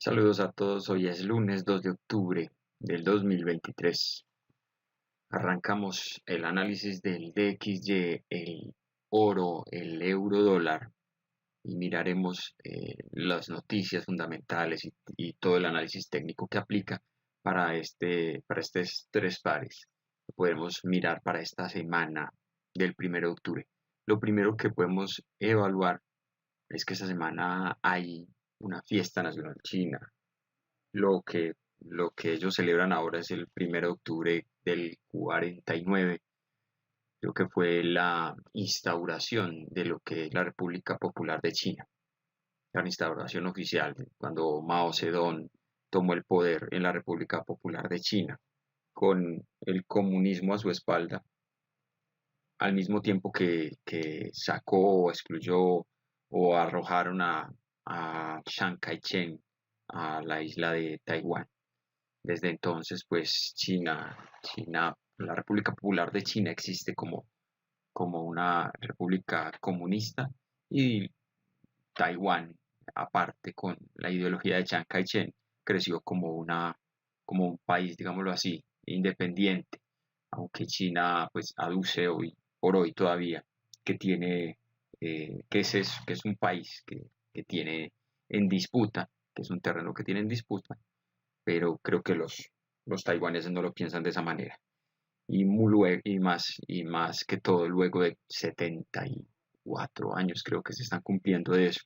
Saludos a todos, hoy es lunes 2 de octubre del 2023. Arrancamos el análisis del DXY, el oro, el euro dólar y miraremos las noticias fundamentales y todo el análisis técnico que aplica para estos tres pares que podemos mirar para esta semana del 1 de octubre. Lo primero que podemos evaluar es que esta semana hay una fiesta nacional china. Lo que ellos celebran ahora es el 1 de octubre del 49, lo que fue la instauración de lo que es la República Popular de China, la instauración oficial, cuando Mao Zedong tomó el poder en la República Popular de China, con el comunismo a su espalda, al mismo tiempo que sacó o excluyó o arrojaron a Chiang Kai-shek a la isla de Taiwán. Desde entonces, pues la República Popular de China existe como una república comunista y Taiwán, aparte con la ideología de Chiang Kai-shek, creció como un país, digámoslo así, independiente, aunque China pues aduce hoy por hoy todavía que tiene que es eso, que es un país que tiene en disputa, que es un terreno que tiene en disputa, pero creo que los taiwaneses no lo piensan de esa manera. Y más que todo, luego de 74 años, creo que se están cumpliendo de eso.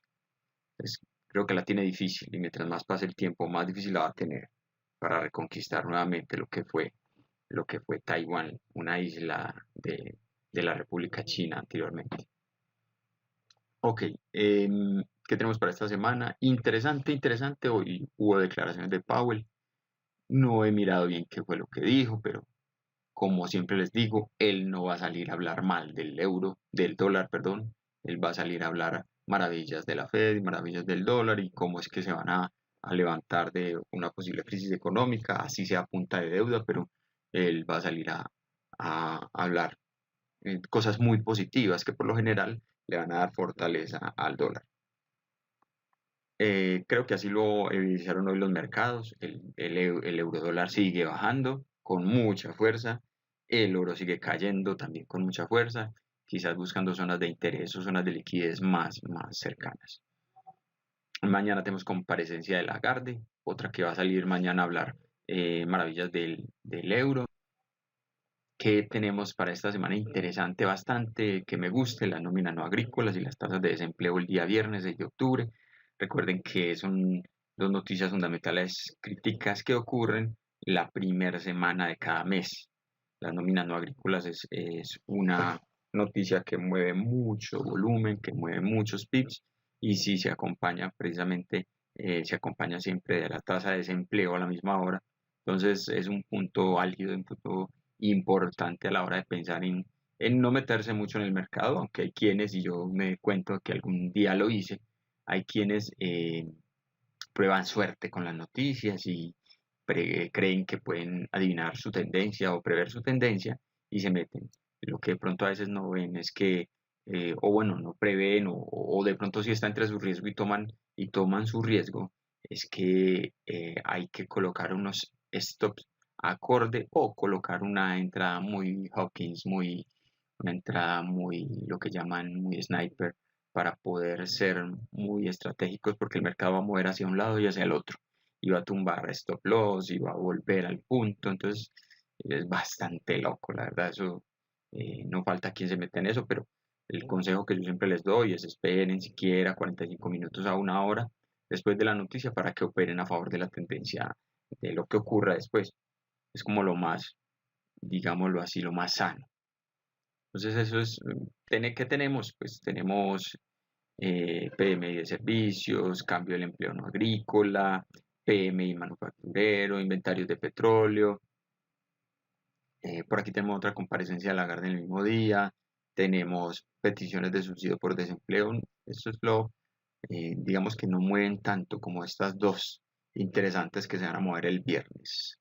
Entonces, creo que la tiene difícil y mientras más pase el tiempo, más difícil la va a tener para reconquistar nuevamente lo que fue Taiwán, una isla de la República China anteriormente. Ok, ¿qué tenemos para esta semana? Interesante, interesante. Hoy hubo declaraciones de Powell. No he mirado bien qué fue lo que dijo, pero como siempre les digo, él no va a salir a hablar mal del dólar, perdón. Él va a salir a hablar maravillas de la Fed y maravillas del dólar y cómo es que se van a levantar de una posible crisis económica, así sea a punta de deuda, pero él va a salir a hablar cosas muy positivas que por lo general le van a dar fortaleza al dólar. Creo que así lo evidenciaron hoy los mercados. El eurodólar sigue bajando con mucha fuerza. El oro sigue cayendo también con mucha fuerza, quizás buscando zonas de interés o zonas de liquidez más cercanas. Mañana tenemos comparecencia de Lagarde, otra que va a salir mañana a hablar maravillas del euro. ¿Qué tenemos para esta semana? Interesante bastante, que me guste, las nóminas no agrícolas y las tasas de desempleo el día viernes 6 de octubre. Recuerden que son dos noticias fundamentales críticas que ocurren la primera semana de cada mes. Las nóminas no agrícolas es una noticia que mueve mucho volumen, que mueve muchos pips y si se acompaña precisamente, se acompaña siempre de la tasa de desempleo a la misma hora. Entonces es un punto álgido, un punto importante a la hora de pensar en no meterse mucho en el mercado, aunque hay quienes, y yo me cuento que algún día lo hice, hay quienes prueban suerte con las noticias y creen que pueden adivinar su tendencia o prever su tendencia y se meten. Lo que de pronto a veces no ven es que, o bueno, no prevén o de pronto sí está entre su riesgo y toman su riesgo, es que hay que colocar unos stops acorde o colocar una entrada muy Hawkins, una entrada muy, lo que llaman muy sniper, para poder ser muy estratégicos porque el mercado va a mover hacia un lado y hacia el otro y va a tumbar stop loss y va a volver al punto, entonces es bastante loco, la verdad, eso no falta quien se meta en eso, pero el consejo que yo siempre les doy es esperen siquiera 45 minutos a una hora después de la noticia para que operen a favor de la tendencia de lo que ocurra después. Es como lo más, digámoslo así, lo más sano. Entonces eso es, ¿qué tenemos? Pues tenemos PMI de servicios, cambio del empleo no agrícola, PMI manufacturero, inventarios de petróleo. Por aquí tenemos otra comparecencia de Lagarde en el mismo día. Tenemos peticiones de subsidio por desempleo. Esto es digamos que no mueven tanto como estas dos interesantes que se van a mover el viernes.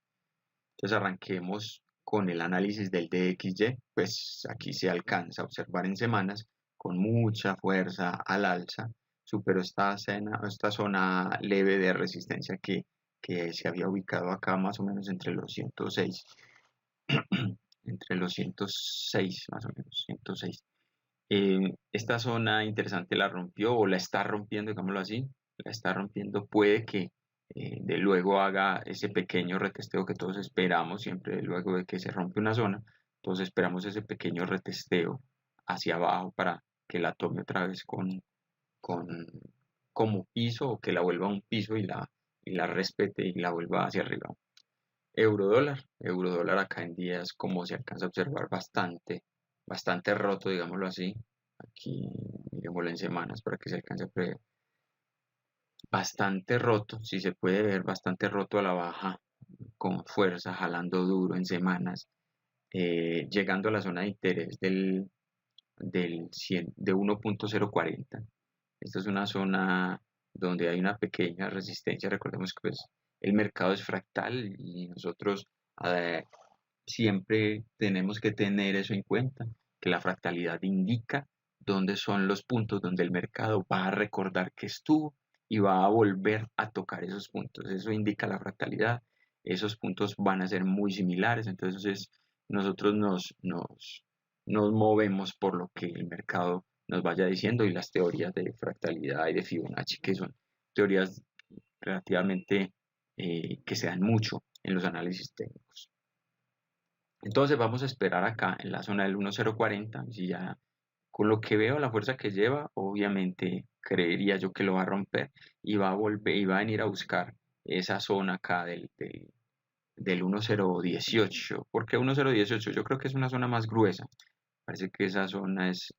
Entonces arranquemos con el análisis del DXY, pues aquí se alcanza a observar en semanas con mucha fuerza al alza superó esta zona leve de resistencia que se había ubicado acá más o menos entre los 106, entre los 106 más o menos, 106. Esta zona interesante la rompió o la está rompiendo, digámoslo así, la está rompiendo, puede que de luego haga ese pequeño retesteo que todos esperamos, siempre luego de que se rompe una zona, todos esperamos ese pequeño retesteo hacia abajo para que la tome otra vez con como piso o que la vuelva a un piso y la respete y la vuelva hacia arriba. Euro dólar acá en días como se alcanza a observar bastante roto, digámoslo así. Aquí miremoslo en semanas para que se alcance a ver. Bastante roto, si se puede ver bastante roto a la baja, con fuerza, jalando duro en semanas, llegando a la zona de interés del 100, de 1.040. Esta es una zona donde hay una pequeña resistencia. Recordemos que pues, el mercado es fractal y nosotros eh, siempre tenemos que tener eso en cuenta, que la fractalidad indica dónde son los puntos donde el mercado va a recordar que estuvo y va a volver a tocar esos puntos. Eso indica la fractalidad. Esos puntos van a ser muy similares, entonces nosotros nos movemos por lo que el mercado nos vaya diciendo y las teorías de fractalidad y de Fibonacci, que son teorías relativamente que se dan mucho en los análisis técnicos. Entonces vamos a esperar acá en la zona del 1040, si ya con lo que veo la fuerza que lleva, obviamente creería yo que lo va a romper y va a volver y va a venir a buscar esa zona acá del 1018. ¿Por qué 1018? Yo creo que es una zona más gruesa. Parece que esa zona es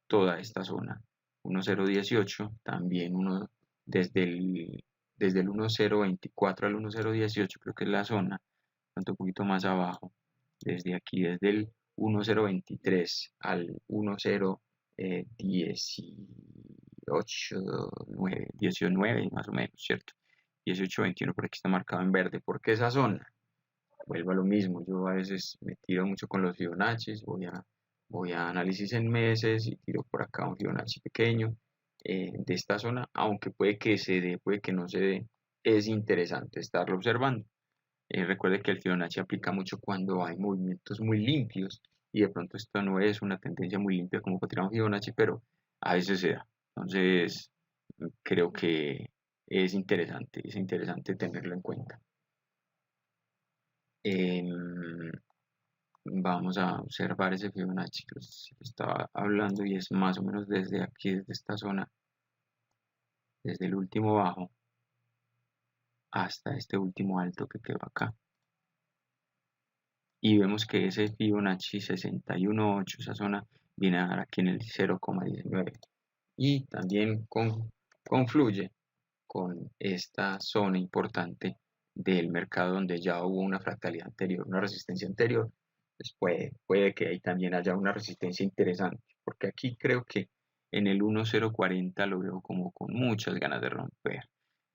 toda esta zona. 1018, también uno desde el 1024 al 1018, creo que es la zona, un poquito más abajo, desde aquí, desde el 1023 al 1018, 9, 19 más o menos, ¿cierto? 18-21 por aquí está marcado en verde. ¿Por qué esa zona? Vuelvo a lo mismo, yo a veces me tiro mucho con los Fibonacci, voy a análisis en meses y tiro por acá un Fibonacci pequeño de esta zona, aunque puede que se dé, puede que no se dé, es interesante estarlo observando. Recuerde que el Fibonacci aplica mucho cuando hay movimientos muy limpios y de pronto esto no es una tendencia muy limpia como para tirar un Fibonacci, pero a veces se da. Entonces, creo que es interesante tenerlo en cuenta. Em, Vamos a observar ese Fibonacci que les estaba hablando y es más o menos desde aquí, desde esta zona, desde el último bajo hasta este último alto que quedó acá. Y vemos que ese Fibonacci 61.8, esa zona, viene a dar aquí en el 0,19 y también confluye con esta zona importante del mercado donde ya hubo una fractalidad anterior, una resistencia anterior, pues puede que ahí también haya una resistencia interesante, porque aquí creo que en el 1040 lo veo como con muchas ganas de romper,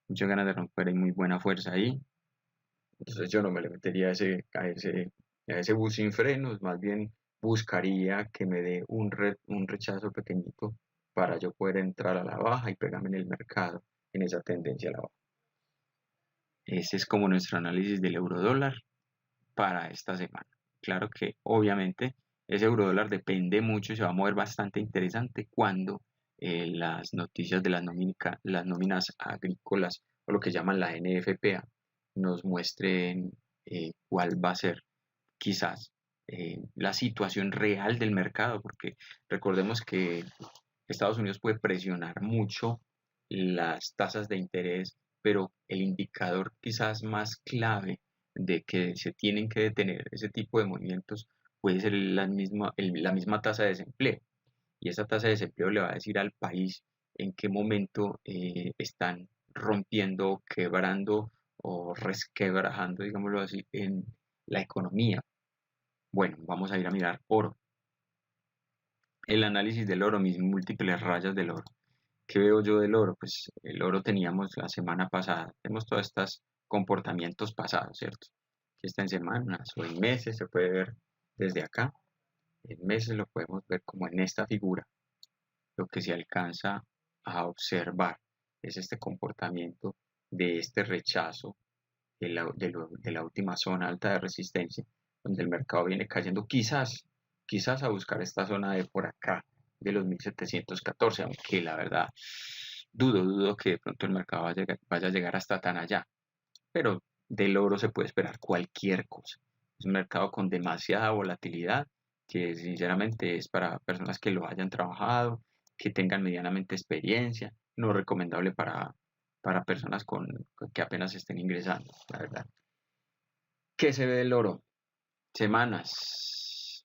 hay muy buena fuerza ahí, entonces yo no me le metería a ese bus sin frenos, más bien buscaría que me dé un rechazo pequeñito para yo poder entrar a la baja y pegarme en el mercado, en esa tendencia a la baja. Ese es como nuestro análisis del euro dólar para esta semana. Claro que obviamente ese euro dólar depende mucho y se va a mover bastante interesante cuando las noticias de las nóminas agrícolas o lo que llaman la NFPA nos muestren cuál va a ser quizás la situación real del mercado, porque recordemos que Estados Unidos puede presionar mucho las tasas de interés, pero el indicador quizás más clave de que se tienen que detener ese tipo de movimientos puede ser la misma tasa de desempleo. Y esa tasa de desempleo le va a decir al país en qué momento están rompiendo, quebrando o resquebrajando, digámoslo así, en la economía. Bueno, vamos a ir a mirar oro. El análisis del oro, mis múltiples rayas del oro. ¿Qué veo yo del oro? Pues el oro teníamos la semana pasada, tenemos todos estos comportamientos pasados, ¿cierto? Si está en semanas o en meses, se puede ver desde acá. En meses lo podemos ver como en esta figura, lo que se alcanza a observar es este comportamiento de este rechazo de la última zona alta de resistencia, donde el mercado viene cayendo quizás a buscar esta zona de por acá, de los 1714, aunque la verdad dudo que de pronto el mercado vaya a llegar hasta tan allá, pero del oro se puede esperar cualquier cosa. Es un mercado con demasiada volatilidad que sinceramente es para personas que lo hayan trabajado, que tengan medianamente experiencia, no recomendable para personas que apenas estén ingresando, la verdad. ¿Qué se ve del oro? Semanas,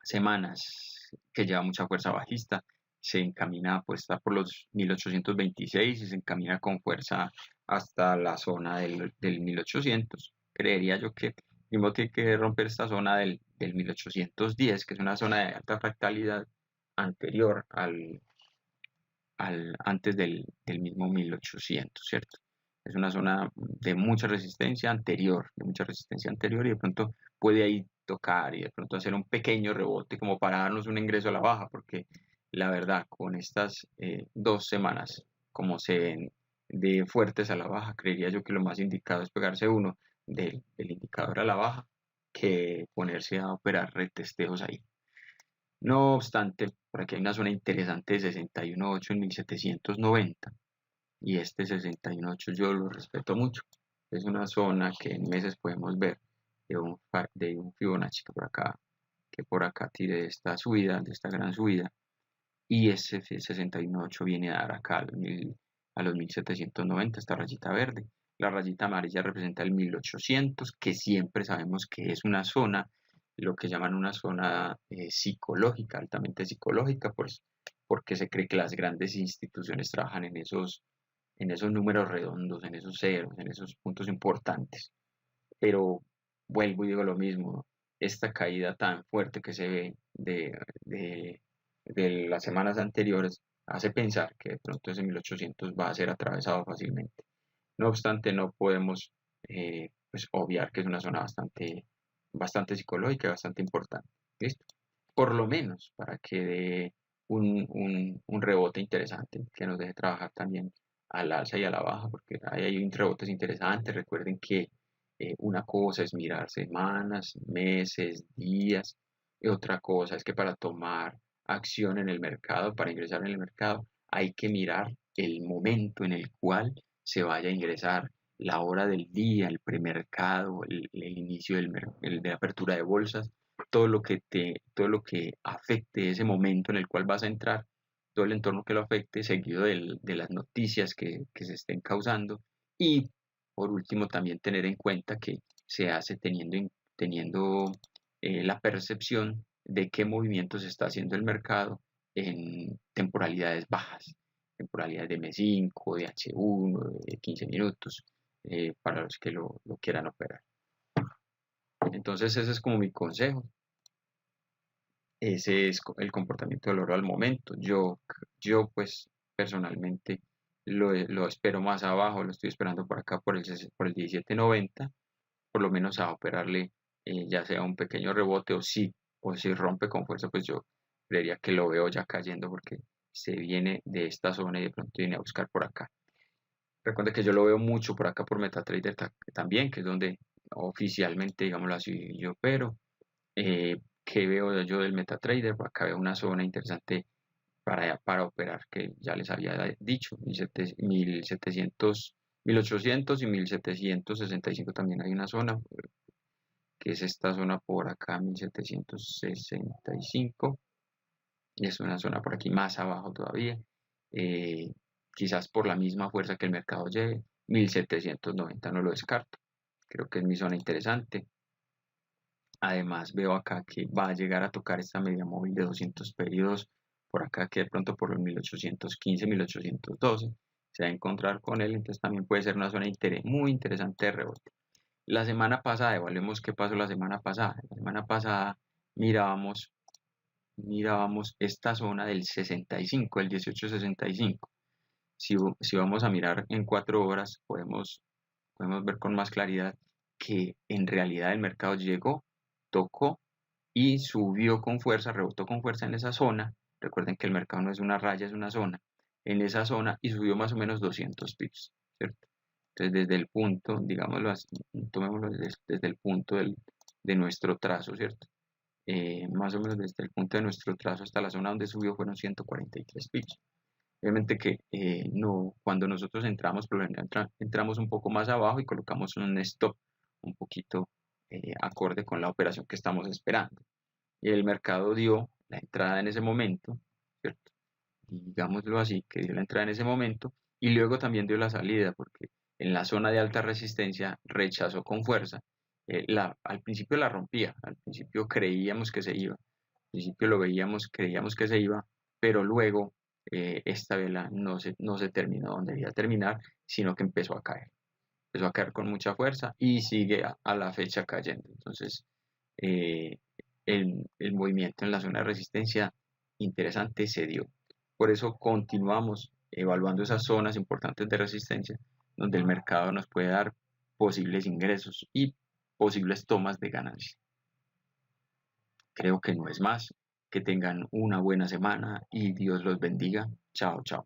semanas que lleva mucha fuerza bajista, se encamina, pues está por los 1826 y se encamina con fuerza hasta la zona del 1800. Creería yo que primero tiene que romper esta zona del 1810, que es una zona de alta fractalidad anterior antes del mismo 1800, ¿cierto? Es una zona de mucha resistencia anterior, y de pronto puede ahí tocar y de pronto hacer un pequeño rebote como para darnos un ingreso a la baja, porque la verdad con estas 2 semanas como se ven de fuertes a la baja, creería yo que lo más indicado es pegarse uno del indicador a la baja que ponerse a operar retesteos ahí. No obstante, por aquí hay una zona interesante de 61.8 en 1790 y este 61.8 yo lo respeto mucho. Es una zona que en meses podemos ver de un Fibonacci que por acá tire esta subida, de esta gran subida, y ese 61.8 viene a dar acá a los 1790, esta rayita verde. La rayita amarilla representa el 1800, que siempre sabemos que es una zona, lo que llaman una zona psicológica, altamente psicológica, pues, porque se cree que las grandes instituciones trabajan en esos números redondos, en esos ceros, en esos puntos importantes. Pero vuelvo y digo lo mismo, esta caída tan fuerte que se ve de las semanas anteriores hace pensar que de pronto ese 1800 va a ser atravesado fácilmente. No obstante, no podemos pues, obviar que es una zona bastante psicológica y bastante importante. ¿Listo? Por lo menos para que dé un rebote interesante, que nos deje trabajar también al alza y a la baja, porque ahí hay rebotes interesantes. Recuerden que una cosa es mirar semanas, meses, días, y otra cosa es que para tomar acción en el mercado, para ingresar en el mercado, hay que mirar el momento en el cual se vaya a ingresar, la hora del día, el premercado, el inicio de apertura de bolsas, todo lo que afecte ese momento en el cual vas a entrar, todo el entorno que lo afecte, seguido de las noticias que se estén causando, y por último también tener en cuenta que se hace teniendo la percepción de qué movimientos está haciendo el mercado en temporalidades bajas, temporalidades de M5, de H1, de 15 minutos, para los que lo quieran operar. Entonces ese es como mi consejo. Ese es el comportamiento del oro al momento. Yo pues personalmente lo espero más abajo, lo estoy esperando por acá por el 17.90, por lo menos a operarle ya sea un pequeño rebote o si rompe con fuerza, pues yo creería que lo veo ya cayendo porque se viene de esta zona y de pronto viene a buscar por acá. Recuerda que yo lo veo mucho por acá por MetaTrader también, que es donde oficialmente, digámoslo así, yo opero. ¿Qué veo yo del MetaTrader? Por acá veo una zona interesante para operar, que ya les había dicho, 1700, 1800 y 1765 también hay una zona, que es esta zona por acá, 1765, y es una zona por aquí más abajo todavía, quizás por la misma fuerza que el mercado lleve, 1790 no lo descarto, creo que es mi zona interesante. Además veo acá que va a llegar a tocar esta media móvil de 200 periodos por acá, que de pronto por los 1815, 1812 se va a encontrar con él, entonces también puede ser una zona muy interesante de rebote. La semana pasada, evaluemos qué pasó la semana pasada. La semana pasada mirábamos esta zona del 65, el 1865. Si vamos a mirar en 4 horas, podemos ver con más claridad que en realidad el mercado llegó, tocó y subió con fuerza, rebotó con fuerza en esa zona. Recuerden que el mercado no es una raya, es una zona. en esa zona y subió más o menos 200 pips, ¿cierto? Entonces desde el punto, digámoslo así, tomémoslo desde el punto de nuestro trazo, ¿cierto? Más o menos desde el punto de nuestro trazo hasta la zona donde subió fueron 143 pips. Obviamente que no, cuando nosotros entramos, por lo general entramos un poco más abajo y colocamos un stop un poquito acorde con la operación que estamos esperando. Y el mercado dio la entrada en ese momento, ¿cierto? Digámoslo así, que dio la entrada en ese momento y luego también dio la salida, porque en la zona de alta resistencia rechazó con fuerza. Al principio la rompía, al principio creíamos que se iba, al principio lo veíamos, creíamos que se iba, pero luego esta vela no se terminó donde debía terminar, sino que empezó a caer con mucha fuerza y sigue a la fecha cayendo. Entonces, eh, el movimiento en la zona de resistencia interesante se dio. Por eso continuamos evaluando esas zonas importantes de resistencia donde el mercado nos puede dar posibles ingresos y posibles tomas de ganancia. Creo que no es más. Que tengan una buena semana y Dios los bendiga. Chao, chao.